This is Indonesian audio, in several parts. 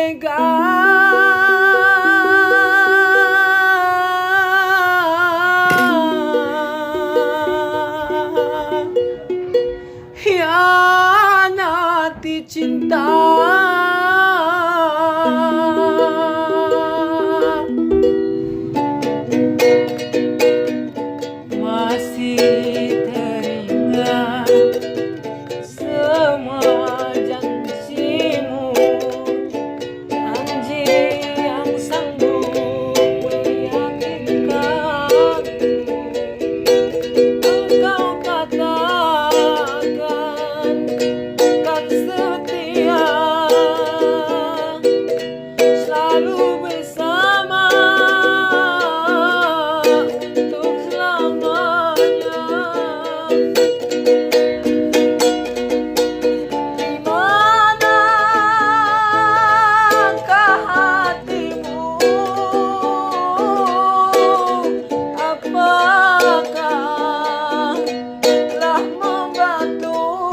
tega hianati cinta. Masih teringat semua janjimu, janji yang sanggup meyakinkanku. Engkau katakan kan setia, selalu bersama untuk selamanya. Dimanakah hatimu? Apakah telah membantu?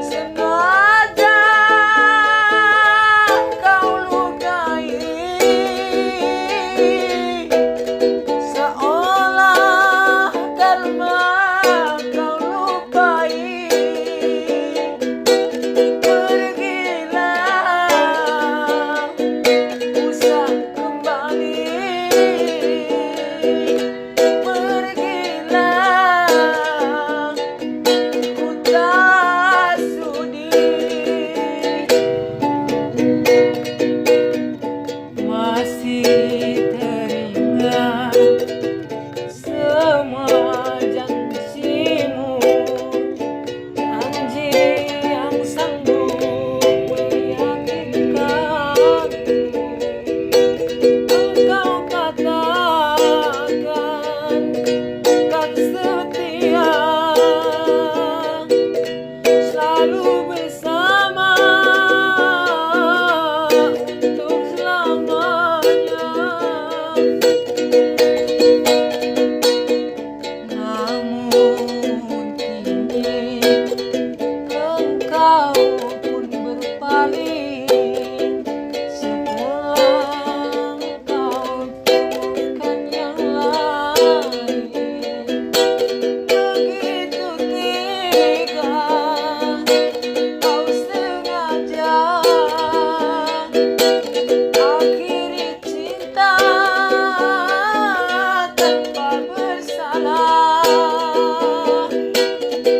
Sengaja kau lukai, seolah karma kau lukai. Pergilah, usah kembali. Pergilah, ku tak sudi. Masih teringat semua janjimu, janji yang sanggup meyakinkanku. Engkau katakan kan setia, selalu bersama untuk selamanya. Namun kini engkau pun berpaling, setelah engkau temukan yang lain. Begitu tega kau sengaja akhiri cinta tanpa bersalah.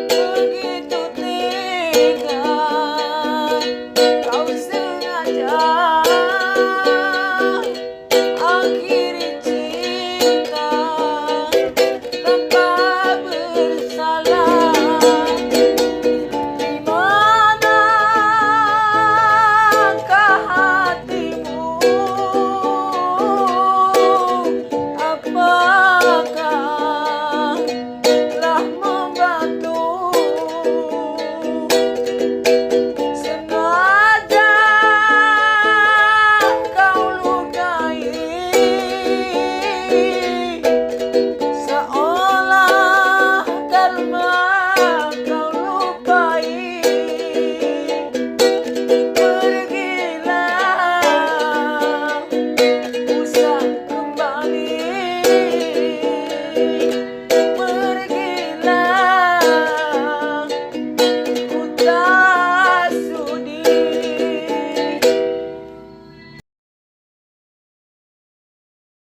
Begitu tega kau sengaja akhiri cinta tanpa bersalah.